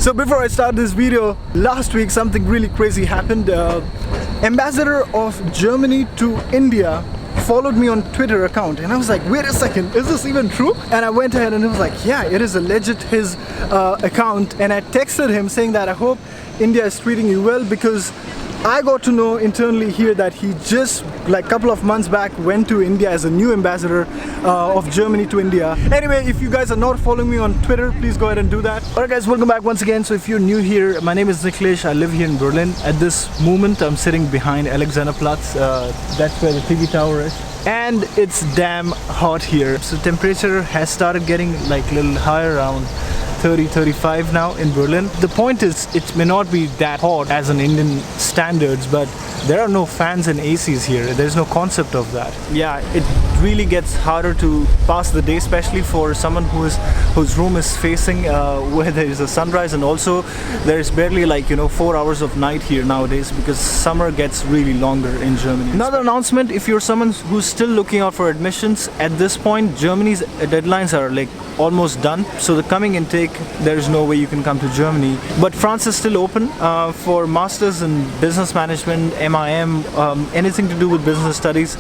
So before I start this video, last week something really crazy happened. Ambassador of Germany to India followed me on Twitter account, and I was like, wait a second, is this even true? And I went ahead and it was like, yeah, it is a legit his account. And I texted him saying that I hope India is treating you well, because I got to know internally here that he just like a couple of months back went to India as a new ambassador of Germany to India. Anyway, if you guys are not following me on Twitter, please go ahead and do that. Alright guys, welcome back once again. So if you're new here, my name is Nikhilesh. I live here in Berlin. At this moment, I'm sitting behind Alexanderplatz. That's where the TV tower is. And it's damn hot here. So temperature has started getting like a little higher, around 30-35 now in Berlin. The point is, it may not be that hot as in Indian standards, but there are no fans and ACs here. There's no concept of that. Yeah, it really gets harder to pass the day, especially for someone whose room is facing where there is a sunrise, and also there's barely 4 hours of night here nowadays, because summer gets really longer in Germany. Another announcement: if you're someone who's still looking out for admissions, at this point Germany's deadlines are almost done. So the coming intake, there's no way you can come to Germany. But France is still open for masters in business management, MIM, anything to do with business studies.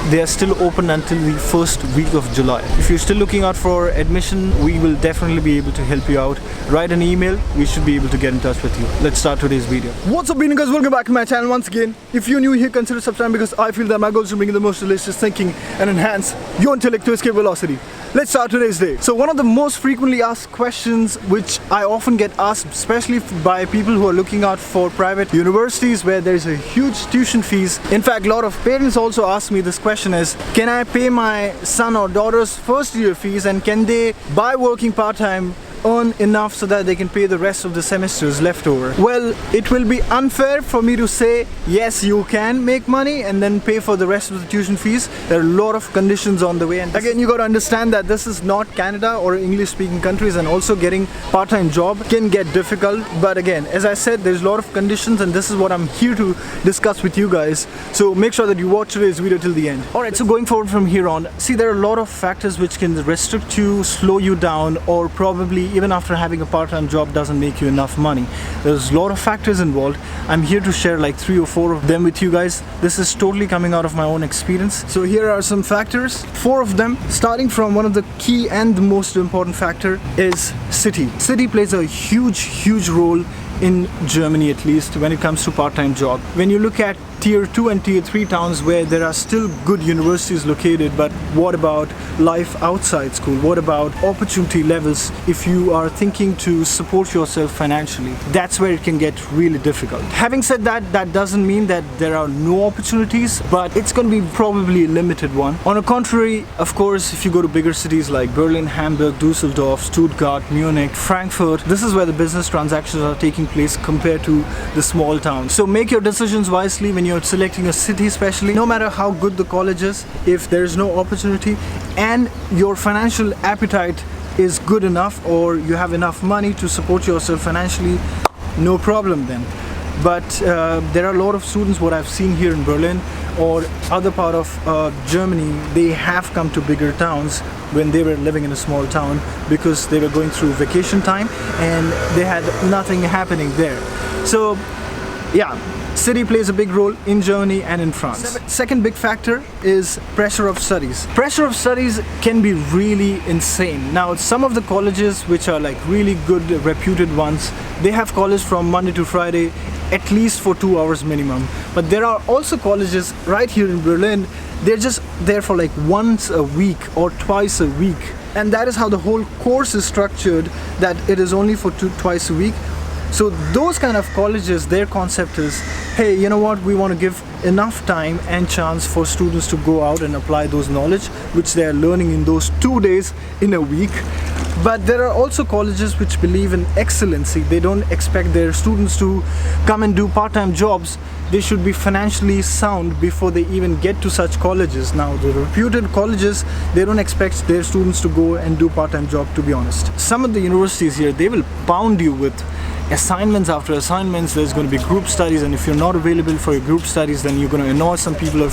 They are still open until the first week of July. If you're still looking out for admission, we will definitely be able to help you out. Write an email, we should be able to get in touch with you. Let's start today's video. What's up, BEATNIKERS? Welcome back to my channel once again. If you're new here, consider subscribing, because I feel that my goal is to bring you the most delicious thinking and enhance your intellect to escape velocity. Let's start today's day. So one of the most frequently asked questions, which I often get asked, especially by people who are looking out for private universities where there's a huge tuition fees. In fact, a lot of parents also ask me this question is, can I pay my son or daughter's first year fees, and can they, by working part-time, earn enough so that they can pay the rest of the semesters left over? Well, it will be unfair for me to say yes, you can make money and then pay for the rest of the tuition fees. There are a lot of conditions on the way, and again, you got to understand that this is not Canada or English speaking countries, and also getting part-time job can get difficult. But again, as I said, there's a lot of conditions, and this is what I'm here to discuss with you guys. So make sure that you watch today's video till the end. Alright, so going forward from here on, see, there are a lot of factors which can restrict you, slow you down, or probably even after having a part-time job doesn't make you enough money. There's a lot of factors involved. I'm here to share like 3 or 4 of them with you guys. This is totally coming out of my own experience. So here are some factors, 4 of them, starting from one of the key and the most important factor is city. City plays a huge role in Germany, at least when it comes to part-time job. When you look at tier 2 and tier 3 towns where there are still good universities located, but what about life outside school? What about opportunity levels if you are thinking to support yourself financially? That's where it can get really difficult. Having said that, that doesn't mean that there are no opportunities, but it's going to be probably a limited one. On the contrary, of course, if you go to bigger cities like Berlin, Hamburg, Düsseldorf, Stuttgart, Munich, Frankfurt, this is where the business transactions are taking place compared to the small towns. So make your decisions wisely when you're selecting a city, especially. No matter how good the college is, if there is no opportunity and your financial appetite is good enough, or you have enough money to support yourself financially, no problem then. But there are a lot of students, what I've seen here in Berlin or other part of Germany, they have come to bigger towns when they were living in a small town because they were going through vacation time and they had nothing happening there. So yeah, city plays a big role in Germany and in France. Second big factor is pressure of studies. Pressure of studies can be really insane. Now, some of the colleges which are like really good, reputed ones, they have college from Monday to Friday, at least for 2 hours minimum. But there are also colleges right here in Berlin, they're just there for like once a week or twice a week. And that is how the whole course is structured, that it is only for twice a week. So those kind of colleges, their concept is, hey, you know what, we want to give enough time and chance for students to go out and apply those knowledge which they are learning in those 2 days in a week. But there are also colleges which believe in excellency. They don't expect their students to come and do part-time jobs. They should be financially sound before they even get to such colleges. Now, the reputed colleges, they don't expect their students to go and do part-time job, to be honest. Some of the universities here, they will pound you with assignments after assignments. There's going to be group studies, and if you're not available for your group studies, then you're going to annoy some people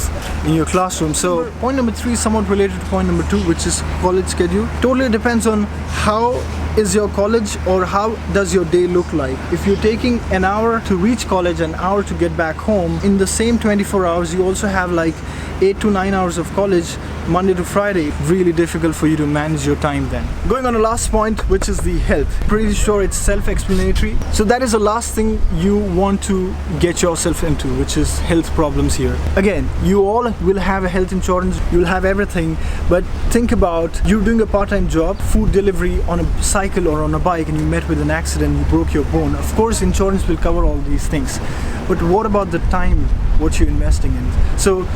in your classroom. So point number 3 is somewhat related to point number 2, which is college schedule. Totally depends on how is your college, or how does your day look like? If you're taking an hour to reach college, an hour to get back home, in the same 24 hours you also have like 8 to 9 hours of college Monday to Friday. Really difficult for you to manage your time then. Going on the last point, which is the health. Pretty sure it's self-explanatory. So that is the last thing you want to get yourself into, which is health problems here. Again, you all will have a health insurance, you'll have everything, but think about you doing a part-time job, food delivery on a cycle or on a bike, and you met with an accident, you broke your bone. Of course, insurance will cover all these things. But what about the time, what you're investing in? So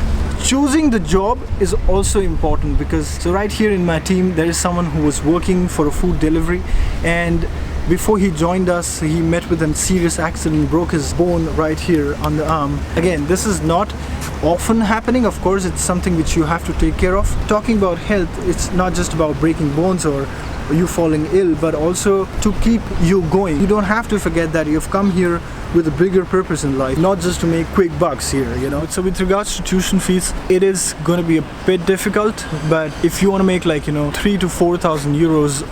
choosing the job is also important, because so right here in my team there is someone who was working for a food delivery, and before he joined us he met with a serious accident, broke his bone right here on the arm. Again, this is not often happening. Of course, it's something which you have to take care of. Talking about health, it's not just about breaking bones or you falling ill, but also to keep you going. You don't have to forget that you've come here with a bigger purpose in life, not just to make quick bucks here, you know. So with regards to tuition fees, it is going to be a bit difficult, but if you want to make like, you know, 3 to 4,000 euros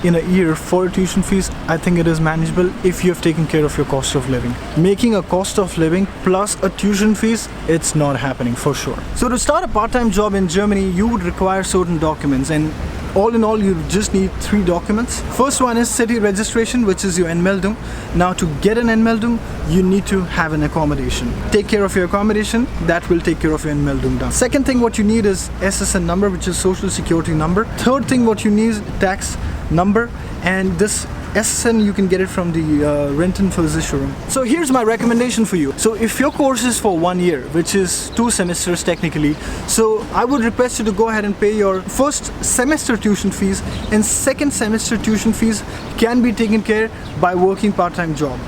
in a year for tuition fees, I think it is manageable if you have taken care of your cost of living. Making a cost of living plus a tuition fees, it's not happening for sure. So to start a part-time job in Germany, you would require certain documents, and all in all, you just need 3 documents. First one is city registration, which is your Anmeldung. Now to get an Anmeldung, you need to have an accommodation. Take care of your accommodation, that will take care of your Anmeldung down. Second thing what you need is SSN number, which is social security number. Third thing what you need is tax number, and this SSN you can get it from the Rentenversicherung. So here's my recommendation for you. So if your course is for 1 year, which is 2 semesters technically, so I would request you to go ahead and pay your first semester tuition fees, and second semester tuition fees can be taken care by working part-time job.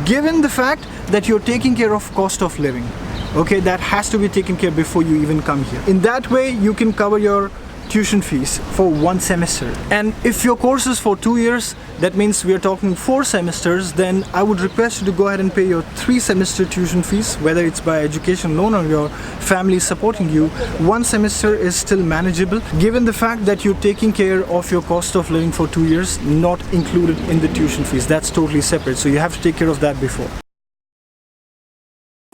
Given the fact that you're taking care of cost of living, okay, that has to be taken care before you even come here. In that way, you can cover your tuition fees for 1 semester. And if your course is for 2 years, that means we are talking 4 semesters, then I would request you to go ahead and pay your 3 semester tuition fees, whether it's by education loan or your family supporting you. 1 semester is still manageable, given the fact that you're taking care of your cost of living for 2 years, not included in the tuition fees. That's totally separate, so you have to take care of that before.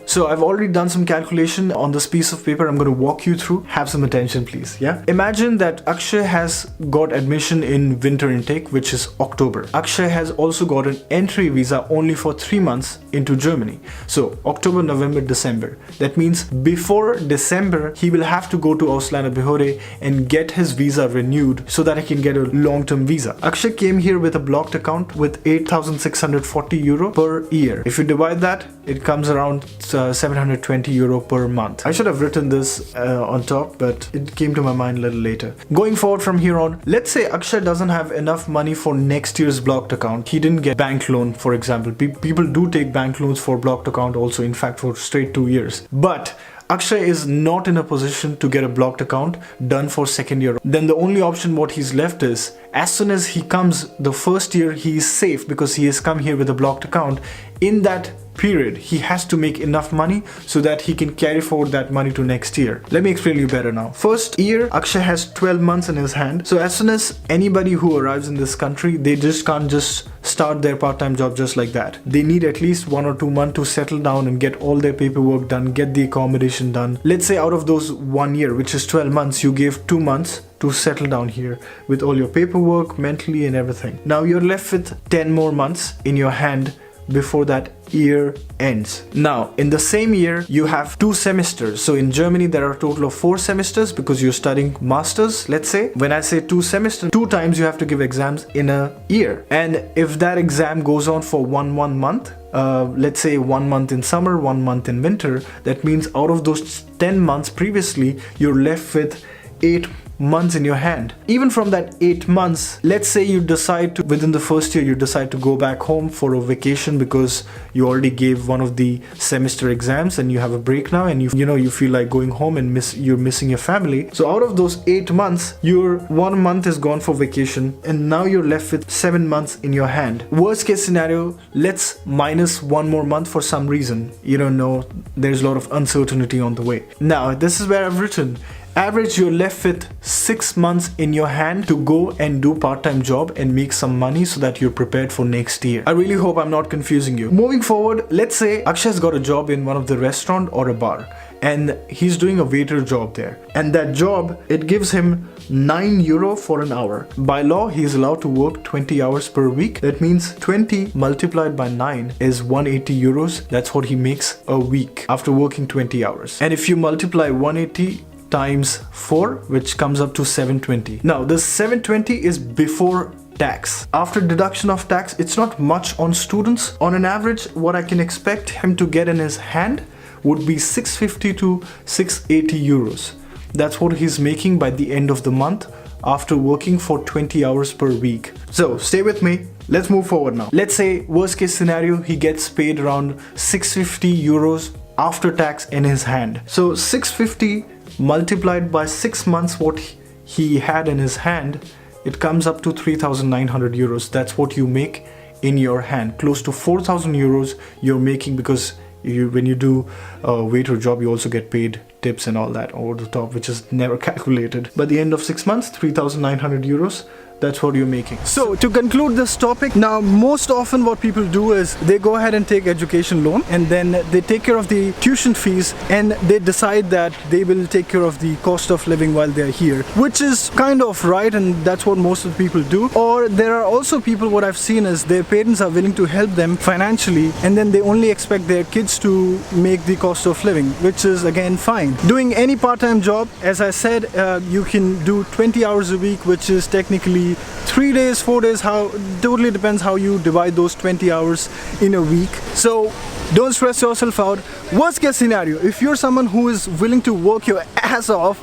So I've already done some calculation on this piece of paper. I'm going to walk you through. Have some attention, please. Yeah. Imagine that Akshay has got admission in winter intake, which is October. Akshay has also got an entry visa only for 3 months into Germany. So October, November, December. That means before December, he will have to go to Ausländer Behörde and get his visa renewed so that he can get a long-term visa. Akshay came here with a blocked account with 8,640 euro per year. If you divide that, it comes around 720 euro per month. I should have written this on top, but it came to my mind a little later. Going forward from here on, let's say Akshay doesn't have enough money for next year's blocked account. He didn't get bank loan, for example. People do take bank loans for blocked account also, in fact, for straight 2 years. But Akshay is not in a position to get a blocked account done for second year. Then the only option what he's left is, as soon as he comes the first year, he is safe because he has come here with a blocked account. In that period, he has to make enough money so that he can carry forward that money to next year. Let me explain you better now. First year, Akshay has 12 months in his hand. So as soon as anybody who arrives in this country, they just can't just start their part-time job just like that. They need at least 1 or 2 months to settle down and get all their paperwork done, get the accommodation done. Let's say out of those 1 year, which is 12 months, you gave 2 months to settle down here with all your paperwork, mentally and everything. Now you're left with 10 more months in your hand before that year ends. Now in the same year you have 2 semesters. So in Germany there are a total of 4 semesters because you're studying masters. Let's say when I say 2 semesters, 2 times you have to give exams in a year, and if that exam goes on for one month, let's say 1 month in summer, 1 month in winter, that means out of those 10 months previously, you're left with 8 months in your hand. Even from that 8 months, let's say you decide to, within the first year, you decide to go back home for a vacation because you already gave one of the semester exams and you have a break now, and you feel like going home and you're missing your family. So out of those 8 months, your 1 month is gone for vacation, and now you're left with 7 months in your hand. Worst case scenario, let's minus 1 more month for some reason. You don't know, there's a lot of uncertainty on the way. Now this is where I've written, Average, you're left with 6 months in your hand to go and do part-time job and make some money so that you're prepared for next year. I really hope I'm not confusing you. Moving forward, let's say Akshay's got a job in one of the restaurant or a bar, and he's doing a waiter job there, and that job, it gives him €9 for an hour. By law, he's allowed to work 20 hours per week. That means 20 multiplied by 9 is €180. That's what he makes a week after working 20 hours. And if you multiply 180 times 4, which comes up to 720. Now this 720 is before tax. After deduction of tax, it's not much on students. On an average, what I can expect him to get in his hand would be 650 to 680 euros. That's what he's making by the end of the month after working for 20 hours per week. So stay with me. Let's move forward now. Let's say worst case scenario, he gets paid around 650 euros after tax in his hand. So 650 multiplied by 6 months what he had in his hand, it comes up to 3,900 euros. That's what you make in your hand. Close to 4,000 euros you're making, because when you do a waiter job, you also get paid tips and all that over the top, which is never calculated. By the end of 6 months, 3,900 euros. That's what you're making. So to conclude this topic, now most often what people do is they go ahead and take education loan, and then they take care of the tuition fees, and they decide that they will take care of the cost of living while they're here, which is kind of right, and that's what most of the people do. Or there are also people, what I've seen is their parents are willing to help them financially, and then they only expect their kids to make the cost of living, which is again fine. Doing any part-time job, as I said, you can do 20 hours a week, which is technically 3 days, 4 days, how totally depends how you divide those 20 hours in a week. So don't stress yourself out. Worst case scenario, if you're someone who is willing to work your ass off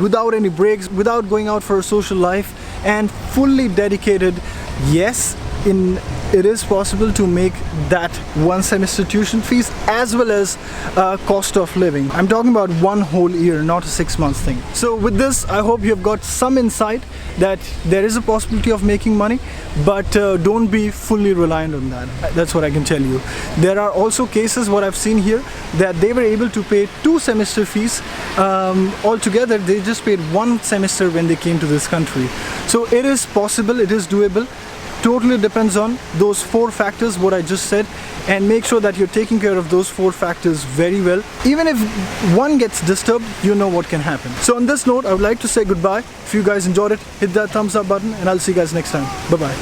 without any breaks, without going out for a social life, and fully dedicated, yes, it is possible to make that one semester tuition fees as well as cost of living. I'm talking about one whole year, not a 6 months thing. So with this, I hope you've got some insight that there is a possibility of making money, but don't be fully reliant on that. That's what I can tell you. There are also cases, what I've seen here, that they were able to pay 2 semester fees. Altogether, they just paid 1 semester when they came to this country. So it is possible, it is doable. Totally depends on those 4 factors what I just said, and make sure that you're taking care of those 4 factors very well. Even if one gets disturbed, you know what can happen. So on this note, I would like to say goodbye. If you guys enjoyed it, hit that thumbs up button, and I'll see you guys next time. Bye bye.